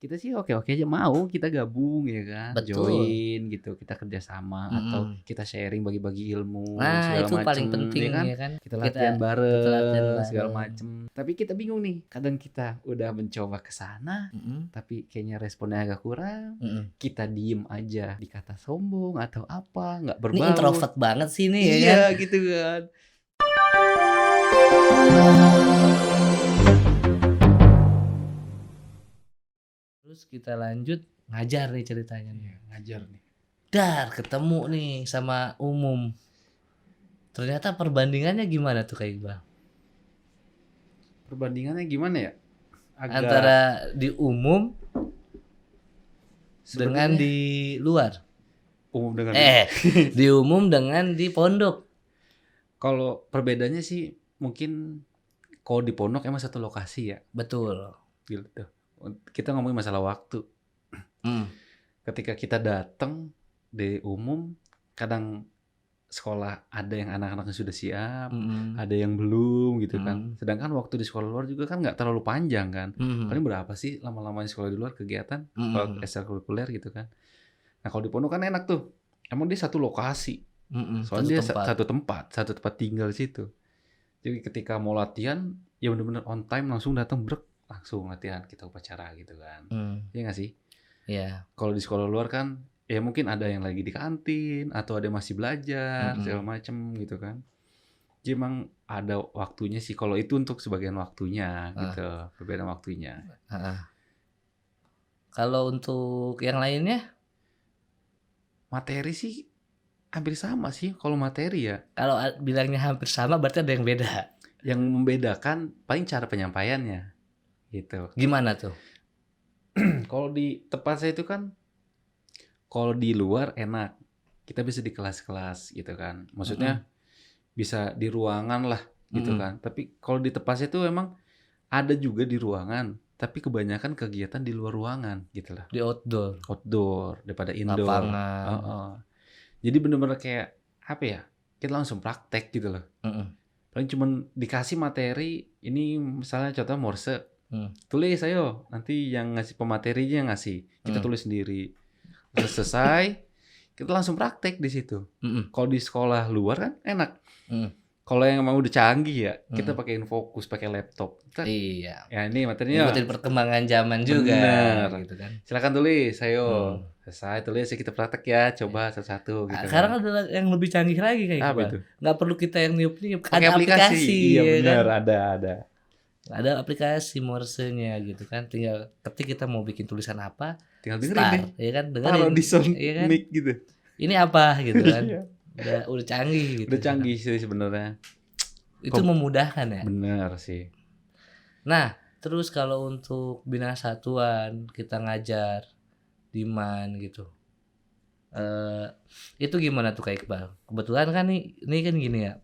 kita sih oke-oke aja, mau kita gabung ya kan, Betul. join gitu, kita kerjasama atau Mhm. kita sharing bagi-bagi ilmu Nah, segala itu paling macem, penting ya kan. ya kan, Kita latihan kita latihan bareng segala bareng. macem. Tapi kita bingung nih, kadang kita udah mencoba ke sana, Mhm, tapi kayaknya responnya agak kurang, mhm. kita diem aja, dikata sombong atau apa, nggak Ini berbaur. introvert banget sih ini ya kan. Iya gitu kan. Terus kita lanjut ngajar nih ceritanya nih. Iya, ngajar nih. Dar ketemu nih sama umum. Ternyata perbandingannya gimana tuh Kak Iqbal? Perbandingannya gimana ya? Agak Antara di umum dengan sebenarnya di luar. umum dengan dulu. Di umum dengan di pondok. Kalau perbedaannya sih mungkin kalau di pondok emang satu lokasi ya, Betul. gitu. Kita ngomongin masalah waktu. Hmm. Ketika kita datang di umum, kadang sekolah ada yang anak-anaknya sudah siap, Mhm. ada yang belum gitu kan. Mhm. Sedangkan waktu di sekolah luar juga kan nggak terlalu panjang kan. Mhm. Paling berapa sih lama-lamanya sekolah di luar kegiatan kalau Mhm. ekstrakurikuler gitu kan. Nah kalau di pondok kan enak tuh. Emang dia satu lokasi. Mhm. Satu Soalnya dia tempat. satu tempat tinggal di situ. Jadi ketika mau latihan, ya bener-bener on time langsung datang brek, langsung latihan kita upacara gitu kan. Iya nggak sih? Iya. Kalau di sekolah luar kan, ya mungkin ada yang lagi di kantin atau ada yang masih belajar segala Mhm. macem gitu kan. Jadi emang ada waktunya sih. Kalau itu untuk sebagian waktunya Heeh. gitu, perbedaan waktunya. Heeh. Kalau untuk yang lainnya, Materi sih hampir sama sih kalau materi ya. kalau bilangnya hampir sama berarti ada yang beda. Yang membedakan paling cara penyampaiannya gitu. Gimana tuh? Kalau di tempat saya itu kan, kalau di luar enak, kita bisa di kelas-kelas gitu kan. Mhm. Maksudnya bisa di ruangan lah gitu Mhm. kan. Tapi kalau di tempat saya itu emang ada juga di ruangan, tapi kebanyakan kegiatan di luar ruangan gitu lah. Di outdoor, Outdoor daripada indoor. lapangan. Heeh. Jadi bener-bener kayak apa ya? Kita langsung praktek gitu loh. Mhm. Paling cuman dikasih materi, ini misalnya contoh Morse, Mhm. tulis ayo, nanti yang ngasih pematerinya yang ngasih, kita Mhm. tulis sendiri. Terus selesai, kita langsung praktek di situ. Mhm. Kalau di sekolah luar kan enak. Mhm. Kalau yang emang udah canggih ya, kita Mhm. pakai Infocus, pakai laptop. Tek, Iya, ya ini materinya ngikutin perkembangan zaman juga bener. gitu kan. Silakan tulis, ayo. Mhm. Selesai tulis ya kita praktek ya, Iya. coba satu-satu gitu Sekarang kan. ada yang lebih canggih lagi Kak Apa Iqbal, itu? nggak perlu kita yang niup-niup, Pakai ada aplikasi. aplikasi Iya ya kan. bener, ada. Ada aplikasi Morse-nya gitu kan, tinggal ketik kita mau bikin tulisan apa, Tinggal dengerin deh. start ya kan, Taruh dengerin, di sound ya kan, mic gitu. ini apa gitu kan. Iya. Udah canggih gitu Udah sekarang. canggih sih sebenarnya. Itu memudahkan ya. Bener sih. Nah, terus kalau untuk bina satuan kita ngajar di MAN gitu. Eh itu gimana tuh Kak Iqbal? Kebetulan kan ini kan gini ya.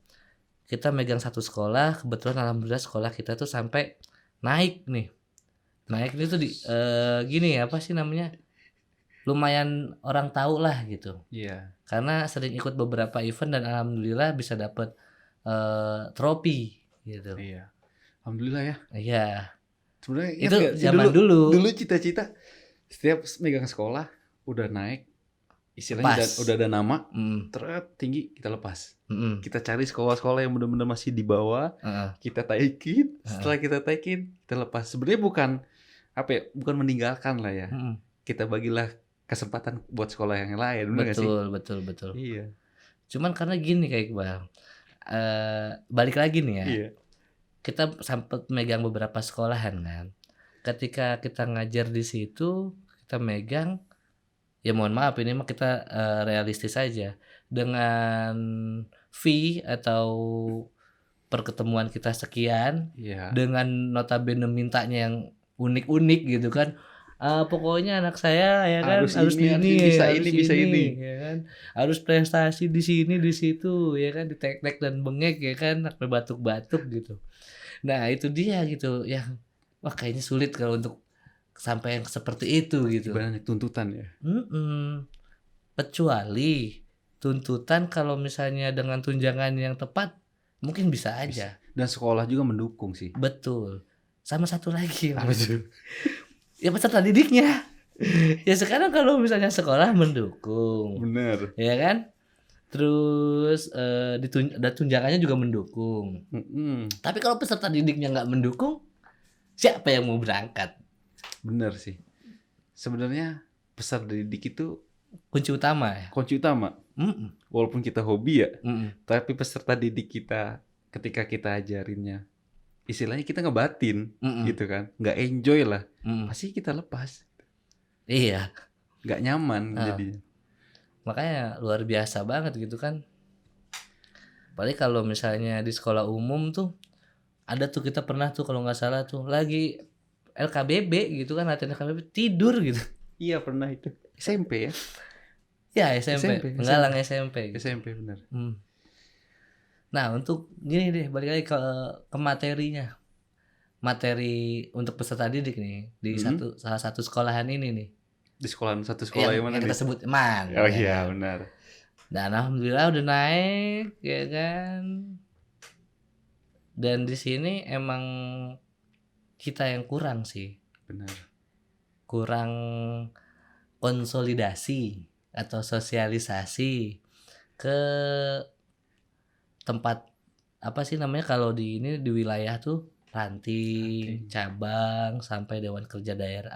Kita megang satu sekolah, kebetulan alhamdulillah sekolah kita tuh sampai naik nih. Naik ini tuh gini ya, apa sih namanya? Lumayan orang tahu lah gitu. Iya. Karena sering ikut beberapa event dan alhamdulillah bisa dapet trofi gitu. Iya. Alhamdulillah ya. Iya, Sebenarnya ingat itu gak sih zaman dulu dulu. dulu cita-cita setiap megang sekolah udah naik istilahnya Lepas. udah ada nama Mhm. tinggi kita lepas. Mhm. Kita cari sekolah-sekolah yang benar-benar masih di bawah, Heeh. kita taikin, Heeh. setelah kita taikin kita lepas. Sebenarnya bukan apa ya, bukan meninggalkan lah ya. Mhm. Kita bagilah kesempatan buat sekolah yang lain, bener gak sih? Betul. Iya. Cuman karena gini Kak Iqbal, balik lagi nih ya, Iya. kita sempet megang beberapa sekolahan kan. Ketika kita ngajar di situ, kita megang, ya mohon maaf ini mah kita realistis aja. Dengan fee atau perketemuan kita sekian, Iya. dengan notabene mintanya yang unik-unik gitu kan. Pokoknya anak saya ya kan Harus harus ini, harus ini, bisa harus ini, bisa ini. ya kan. Harus prestasi di sini, di situ ya kan, ditek-tek dan bengek ya kan, sampai batuk-batuk gitu. Nah, itu dia gitu yang wah kayaknya sulit kalau untuk sampai yang seperti itu gitu. Ibaratnya tuntutan ya. Kecuali tuntutan kalau misalnya dengan tunjangan yang tepat mungkin bisa Bisa. aja. Dan sekolah juga mendukung sih. Betul. Sama satu lagi Apa tuh? Ya peserta didiknya. Ya sekarang kalau misalnya sekolah mendukung, Bener. ya kan? Terus ada tunjangannya juga mendukung. Tapi kalau peserta didiknya nggak mendukung, siapa yang mau berangkat? Bener sih. Sebenarnya peserta didik itu Kunci utama ya. kunci utama. Mm-mm. Walaupun kita hobi ya, Mm-mm. tapi peserta didik kita ketika kita ajarinnya, istilahnya kita ngebatin, Mm-mm. gitu kan, nggak enjoy lah, Mm-mm. pasti kita lepas, Iya, nggak nyaman Ah. jadinya. makanya luar biasa banget gitu kan. Apalagi kalau misalnya di sekolah umum tuh ada tuh, kita pernah tuh kalau nggak salah tuh lagi LKBB gitu kan, latihan LKBB tidur gitu. Iya pernah itu. SMP ya? Ya SMP, penggalang SMP gitu. SMP bener. Nah untuk gini deh, balik lagi ke materinya. Materi untuk peserta didik nih di salah satu sekolahan ini nih. Di satu sekolah yang mana kita nih? sebut MAN. Oh iya benar. Dan alhamdulillah udah naik ya kan. Dan di sini emang kita yang kurang sih. Benar. Kurang konsolidasi atau sosialisasi ke tempat apa sih namanya kalau di ini di wilayah tuh ranting, cabang sampai dewan kerja daerah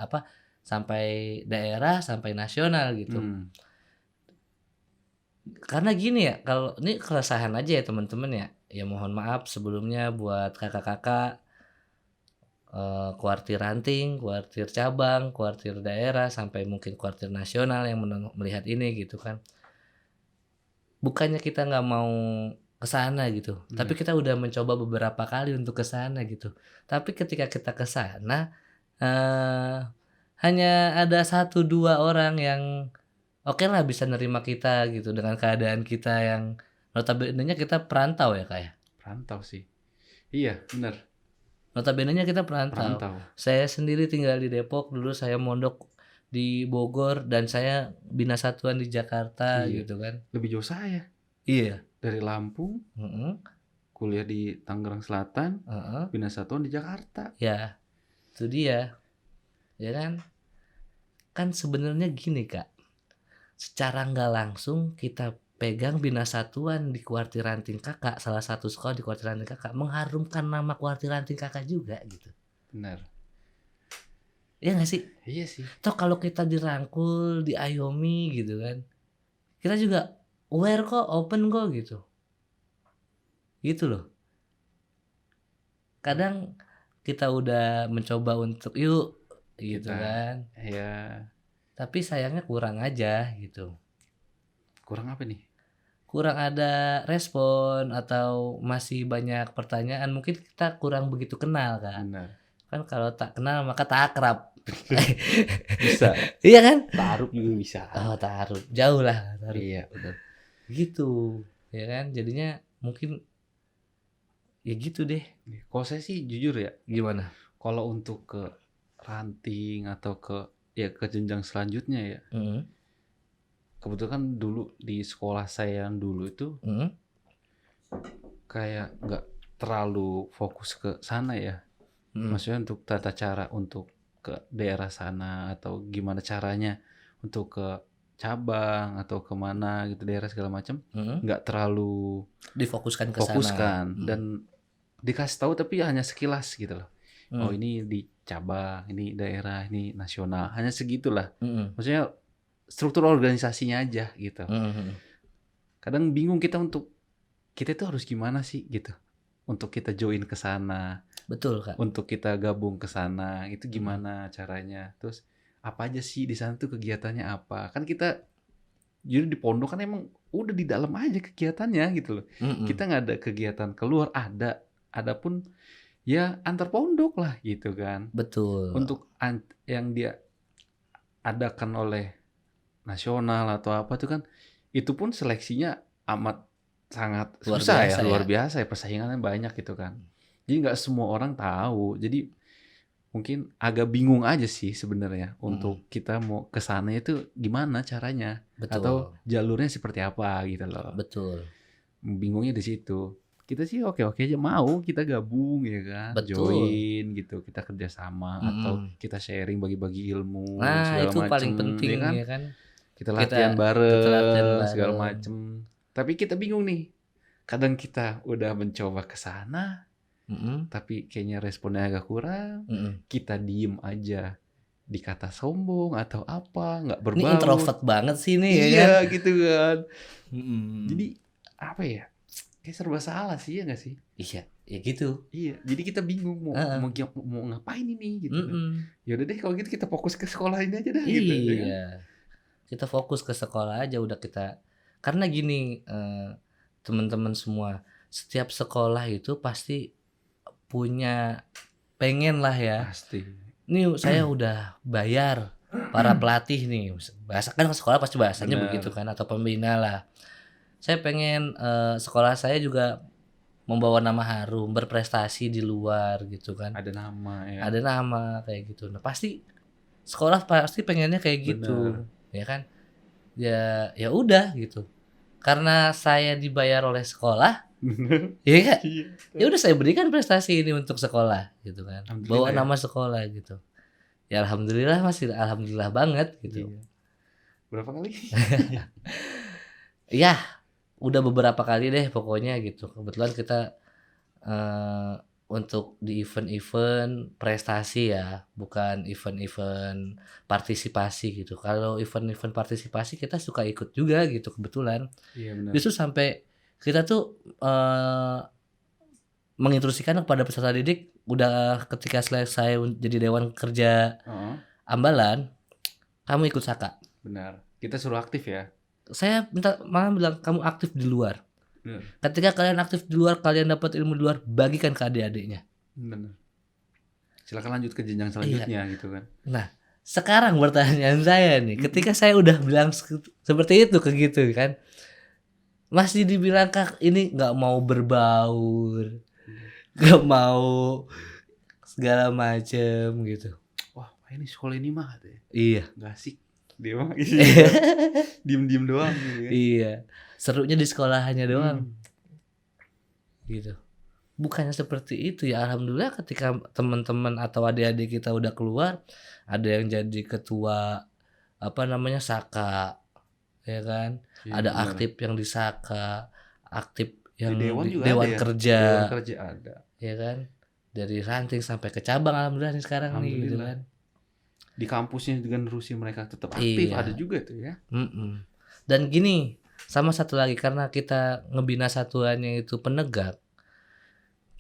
sampai daerah sampai nasional gitu. Karena gini ya, kalau ini keresahan aja ya teman-teman ya. Ya mohon maaf sebelumnya buat kakak-kakak kuartir ranting, kuartir cabang, kuartir daerah sampai mungkin kuartir nasional yang melihat ini gitu kan. Bukannya kita nggak mau ke sana gitu, tapi kita udah mencoba beberapa kali untuk ke sana gitu. Tapi ketika kita ke sana hanya ada 1-2 orang yang oke lah bisa nerima kita gitu dengan keadaan kita yang notabene-nya kita perantau ya kayak. Perantau sih. Iya benar. Notabene-nya kita perantau. Saya sendiri tinggal di Depok, dulu saya mondok di Bogor dan saya bina satuan di Jakarta gitu kan. Lebih jauh saya. Iya. Dari Lampung, kuliah di Tangerang Selatan, bina satuan di Jakarta. Ya, itu dia. Ya kan? Kan sebenarnya gini Kak. Secara nggak langsung kita pegang bina satuan di kuartir ranting kakak, salah satu sekolah di kuartir ranting kakak, mengharumkan nama kuartir ranting kakak juga gitu. Benar. Iya nggak sih? Iya sih. Toh kalau kita dirangkul, diayomi gitu kan, kita juga aware kok, open kok gitu. Gitu loh. Kadang kita udah mencoba untuk yuk gitu kan. Iya. Tapi sayangnya kurang aja gitu. Kurang apa nih? Kurang ada respon atau masih banyak pertanyaan, mungkin kita kurang begitu kenal kan. Benar. Kan kalau tak kenal maka tak akrab. Bisa. Iya kan? Taruh juga bisa. Oh taruh, jauh lah taruh. Iya benar. Gitu ya kan, jadinya mungkin ya gitu deh. Kalau saya sih jujur ya. Gimana? Kalau untuk ke ranting atau ke jenjang selanjutnya ya. Kebetulan dulu di sekolah saya yang dulu itu kayak nggak terlalu fokus ke sana ya. Maksudnya untuk tata cara untuk ke daerah sana atau gimana caranya untuk ke cabang atau kemana gitu daerah segala macam nggak terlalu difokuskan ke sana. Dan dikasih tahu tapi hanya sekilas gitu loh. Oh ini di cabang, ini daerah, ini nasional, hanya segitulah. Maksudnya struktur organisasinya aja gitu. Kadang bingung kita itu harus gimana sih gitu. Untuk kita join ke sana. Betul, Kak. Untuk kita gabung ke sana, itu gimana caranya? Terus apa aja sih di sana tuh kegiatannya apa? Kan kita jadi di pondok kan emang udah di dalam aja kegiatannya gitu loh. Kita nggak ada kegiatan keluar, ada pun ya antar pondok lah gitu kan. Betul. Untuk yang dia adakan oleh nasional atau apa tuh kan itu pun seleksinya amat sangat susah ya, luar biasa ya, persaingannya banyak gitu kan. Jadi nggak semua orang tahu. Jadi mungkin agak bingung aja sih sebenarnya untuk kita mau ke sana itu gimana caranya. Betul. Atau jalurnya seperti apa gitu loh. Betul. Bingungnya di situ. kita sih oke-oke aja, mau kita gabung ya kan, Betul. join gitu, kita kerjasama atau Mm-mm. kita sharing bagi-bagi ilmu Nah, segala itu paling macem penting ya kan, ya kan. kita latihan Kita latihan bareng segala bareng. macem. Tapi kita bingung nih, kadang kita udah mencoba ke sana, Mm-mm. tapi kayaknya responnya agak kurang, Mm-mm. kita diem aja, dikata sombong atau apa, nggak Ini berbaur. introvert banget sih nih ya kan. Iya gitu kan. Mm-mm. Jadi apa ya? Kayak serba salah sih ya nggak sih? Iya, ya gitu. Iya. Jadi kita bingung mau Heeh. mau ngapain ini gitu kan. Mm-mm. Ya udah deh kalau gitu kita fokus ke sekolah ini aja dah gitu ya kan. Iya. Kita fokus ke sekolah aja udah kita. Karena gini, teman-teman semua, setiap sekolah itu pasti punya pengen lah ya. Pasti. Ini saya udah bayar para pelatih nih. Bahasa kan sekolah pasti bahasanya Bener. begitu kan, atau pembina lah. Saya pengen sekolah saya juga membawa nama harum, berprestasi di luar gitu kan. Ada nama ya. Ada nama kayak gitu. Nah, pasti sekolah pasti pengennya kayak gitu, ya kan? Ya udah gitu. Karena saya dibayar oleh sekolah, Bener. ya kan? Iya. Ya udah saya berikan prestasi ini untuk sekolah gitu kan. Alhamdulillah Bawa ya. nama sekolah gitu. Ya alhamdulillah masih alhamdulillah banget gitu. Iya. Berapa kali? Ya, udah beberapa kali deh pokoknya gitu. Kebetulan kita untuk di event-event prestasi ya, bukan event-event partisipasi gitu. Kalau event-event partisipasi kita suka ikut juga gitu kebetulan. Iya benar. Justru sampai kita tuh menginstruksikan kepada peserta didik udah ketika selesai jadi dewan kerja Heeh. Ambalan, kamu ikut Saka. Benar. Kita suruh aktif ya. Saya malah bilang kamu aktif di luar. Benar. Ketika kalian aktif di luar, kalian dapat ilmu di luar, bagikan ke adik-adiknya. Benar. Silakan lanjut ke jenjang selanjutnya gitu kan. Nah, sekarang pertanyaan saya nih, ketika saya udah bilang seperti itu ke gitu kan, masih dibilang kak ini nggak mau berbaur, nggak mau segala macem gitu. Wah, ini sekolah ini mah katanya. Iya. Gak asik. Dia mah diem-diem doang gitu kan. Iya. Serunya di sekolahannya doang. Gitu. Bukannya seperti itu ya, alhamdulillah ketika teman-teman atau adik-adik kita udah keluar, ada yang jadi ketua Saka, ya kan? Iya, ada benar. aktif yang di Saka, aktif yang Di dewan di juga dewan ada ya? kerja, Dewan kerja ada. ya kan? Dari ranting sampai ke cabang alhamdulillah nih sekarang nih gitu Alhamdulillah. kan. Di kampusnya juga nerusi mereka tetap aktif, Iya. ada juga tuh ya. Dan gini, sama satu lagi karena kita ngebina satuannya itu penegak,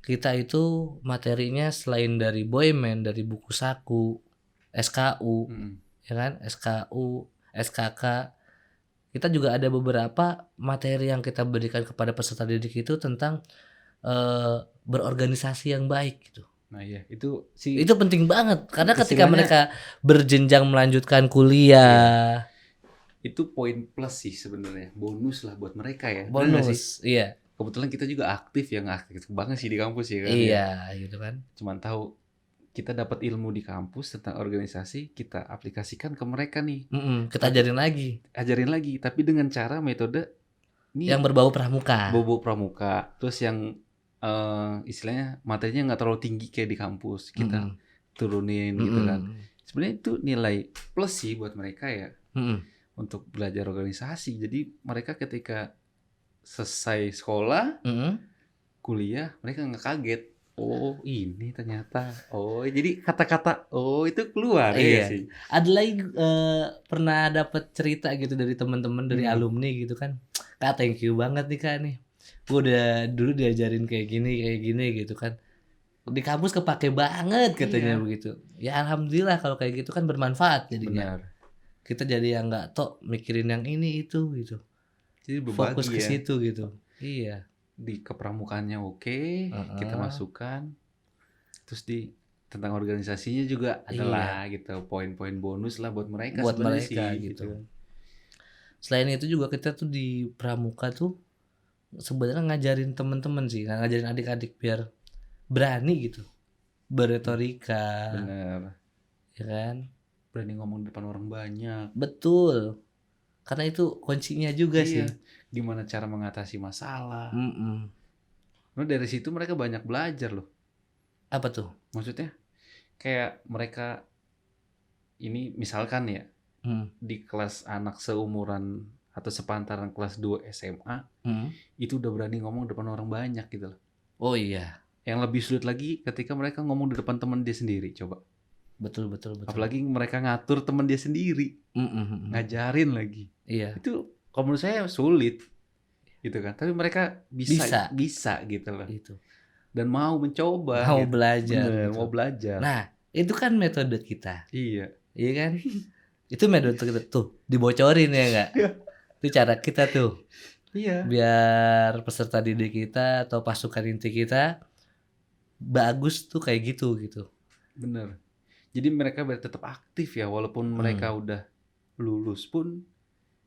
kita itu materinya selain dari Boyman, dari buku saku, SKU, ya kan, SKU, SKK, kita juga ada beberapa materi yang kita berikan kepada peserta didik itu tentang berorganisasi yang baik gitu. Nah iya, itu sih Itu penting banget karena ketika istilahnya- mereka berjenjang melanjutkan kuliah, itu poin plus sih sebenarnya, bonus lah buat mereka ya. Bener nggak sih? bonus, iya, Kebetulan kita juga aktif banget sih di kampus ya kan. iya, gitu kan. Cuman tahu kita dapat ilmu di kampus tentang organisasi, kita aplikasikan ke mereka nih. Kita ajarin lagi Ajarin lagi, tapi dengan cara metode ini yang berbau pramuka. bobo pramuka. Terus yang istilahnya materinya nggak terlalu tinggi kayak di kampus, kita turunin gitu kan. Sebenarnya itu nilai plus sih buat mereka ya untuk belajar organisasi. Jadi mereka ketika selesai sekolah, kuliah, mereka nggak kaget. Oh ini ternyata. Oh jadi kata-kata oh itu keluar Iya. ya sih. Ada lagi pernah dapat cerita gitu dari teman-teman dari alumni gitu kan. Kak, thank you banget nih Kak nih. Gue udah dulu diajarin kayak gini gitu kan. Di kampus kepake banget katanya begitu. Ya alhamdulillah kalau kayak gitu kan bermanfaat jadinya. Benar. Kita jadi yang nggak tok mikirin yang ini itu gitu. Jadi berbagi Fokus ke ya. situ gitu. Iya. Di kepramukaannya oke, kita masukkan. Terus di tentang organisasinya juga adalah gitu poin-poin bonus lah buat mereka Buat sebenarnya mereka sih, gitu. Selain itu juga kita tuh di pramuka tuh sebenarnya ngajarin teman-teman sih, ngajarin adik-adik biar berani gitu berretorika. Bener. Ya kan? Berani ngomong di depan orang banyak. Betul. Karena itu kuncinya juga sih. Gimana cara mengatasi masalah. Nah, dari situ mereka banyak belajar loh. Apa tuh? Maksudnya kayak mereka ini misalkan ya di kelas anak seumuran atau sepantaran kelas 2 SMA itu udah berani ngomong depan orang banyak gitu loh. Oh iya. Yang lebih sulit lagi ketika mereka ngomong di depan teman dia sendiri, coba. Betul. Apalagi mereka ngatur teman dia sendiri, ngajarin lagi. Iya. Itu kalau menurut saya sulit, gitu kan. Tapi mereka bisa gitu loh. Itu. Dan mau mencoba. Mau gitu. belajar. Bener, gitu. mau belajar. Nah, itu kan metode kita. Iya. Iya kan? Itu metode kita tuh dibocorin ya nggak? Itu cara kita tuh. Iya. Biar peserta didik kita atau pasukan inti kita bagus tuh kayak gitu. Bener. Jadi mereka biar tetap aktif ya, walaupun mereka udah lulus pun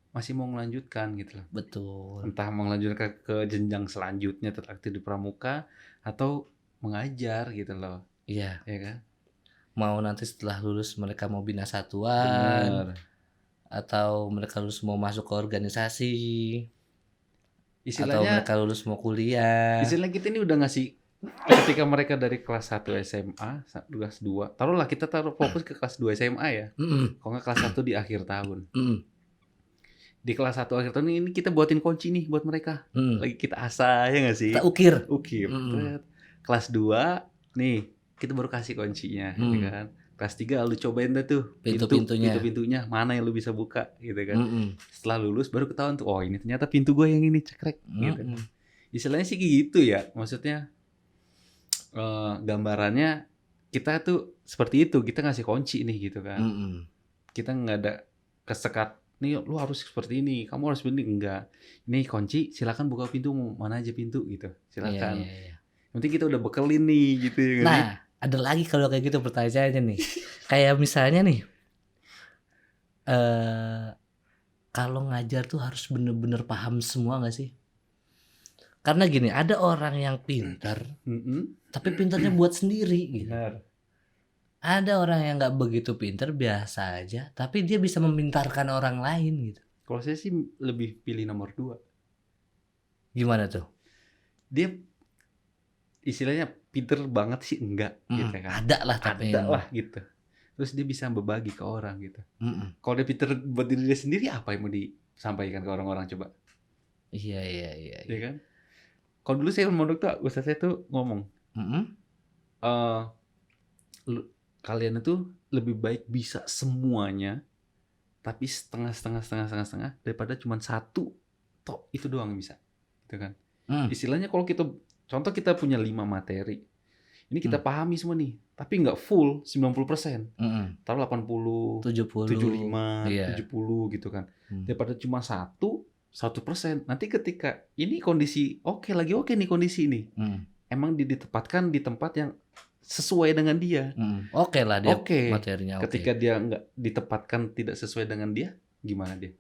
masih mau melanjutkan gitu loh. Betul. Entah mau melanjutkan ke jenjang selanjutnya tetap aktif di pramuka atau mengajar gitu loh. Iya. Ya kan? Mau nanti setelah lulus mereka mau bina satuan. Bener. Atau mereka lulus mau masuk ke organisasi. Istilahnya, atau mereka lulus mau kuliah. Istilahnya kita ini udah ngasih ketika mereka dari kelas 1 SMA, kelas 2, taruhlah kita fokus ke kelas 2 SMA ya. Kalau nggak kelas 1 di akhir tahun. Di kelas 1 akhir tahun ini kita buatin kunci nih buat mereka. Lagi kita asah ya nggak sih? Kita ukir. Kelas 2 nih kita baru kasih kuncinya, gitu kan. Kelas 3 lu cobain dah tuh pintu-pintunya mana yang lu bisa buka gitu kan. Setelah lulus baru ketahuan tuh, oh ini ternyata pintu gue yang ini cekrek gitu. Istilahnya sih gitu ya, maksudnya gambarannya kita tuh seperti itu, kita ngasih kunci nih gitu kan. Kita nggak ada kesekat nih lu harus seperti ini, kamu harus begini, enggak. Ini kunci, silakan buka pintu, mana aja pintu gitu, silakan. Nanti kita udah bekelin nih gitu ya. Nah, ada lagi kalau kayak gitu pertanyaannya nih. Kayak misalnya nih, kalau ngajar tuh harus bener-bener paham semua nggak sih? Karena gini, ada orang yang pintar, tapi pintarnya buat sendiri gitu. Benar. Ada orang yang nggak begitu pintar, biasa aja, tapi dia bisa memintarkan orang lain gitu. Kalau saya sih lebih pilih nomor 2. Gimana tuh? Dia istilahnya pinter banget sih enggak gitu kan. Ada lah gitu. Terus dia bisa berbagi ke orang gitu. Kalau dia pinter buat diri dia sendiri, apa yang mau disampaikan ke orang-orang coba? Iya. Ya kan? Kalau dulu saya mondok tuh, ustaz saya tuh ngomong, kalian itu lebih baik bisa semuanya, tapi setengah daripada cuma satu tok itu doang bisa, gitu kan? Istilahnya kalau kita contoh kita punya 5 materi, ini kita pahami semua nih, tapi nggak full 90%, taruh 80, 75, 70 gitu kan, daripada cuma 1%. Nanti ketika ini kondisi lagi oke nih kondisi ini, emang ditempatkan di tempat yang sesuai dengan dia. Oke lah dia materinya. Ketika dia nggak ditempatkan tidak sesuai dengan dia, gimana dia?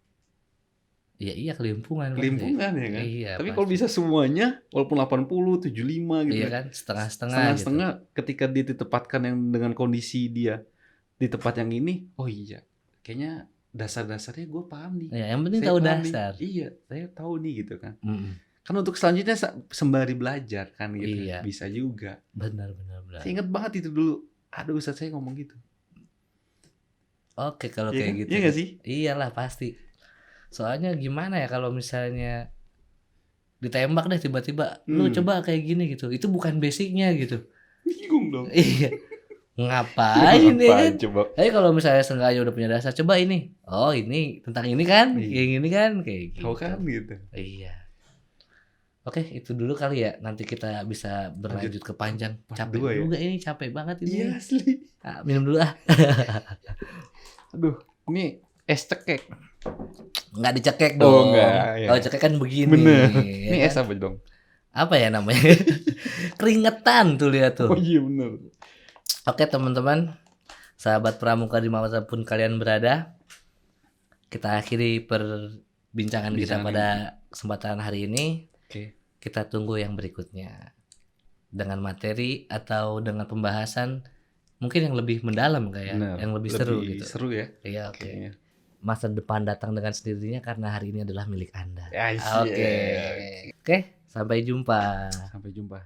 Iya kelimpungan ya kan. Iya, tapi kalau bisa semuanya, walaupun 80, 75 gitu. Iya kan, setengah-setengah gitu. Ketika dia ditempatkan yang dengan kondisi dia di tempat yang ini, oh iya, kayaknya dasar-dasarnya gue paham nih. Ya, yang penting tahu dasar. Iya, saya tahu nih gitu kan. Kan untuk selanjutnya sembari belajar kan gitu. Iya. Bisa juga. Benar. Saya ingat banget itu dulu. Ada ustaz saya ngomong gitu. Oke, kalau kayak gitu. Iya gak sih? Iyalah pasti. Soalnya gimana ya kalau misalnya ditembak deh tiba-tiba, lu coba kayak gini gitu. Itu bukan basicnya gitu. Bingung dong. Iya. Ngapain ya? Coba. Tapi kalau misalnya sengaja udah punya dasar, coba ini. Oh ini tentang ini kan, kayak gini kan, kayak gitu. Tahu kan gitu. Iya. Oke, itu dulu kali ya. Nanti kita bisa berlanjut ke panjang. Capek juga ini, capek banget ini. Iya asli. Minum dulu ah. Aduh, ini es cekek. Nggak dicekek dong. Oh enggak. Ya. Kalau cekek kan begini. Bener. Ya Ini kan? es apa dong? Apa ya namanya? Keringetan tuh lihat tuh. Oh iya bener. Oke teman-teman, sahabat pramuka dimanapun kalian berada, kita akhiri perbincangan kita pada kesempatan hari ini. Oke. Kita tunggu yang berikutnya dengan materi atau dengan pembahasan mungkin yang lebih mendalam kayak, yang lebih seru gitu. Seru ya. Iya oke. Masa depan datang dengan sendirinya karena hari ini adalah milik Anda. Oke. Oke, Sampai jumpa. Sampai jumpa.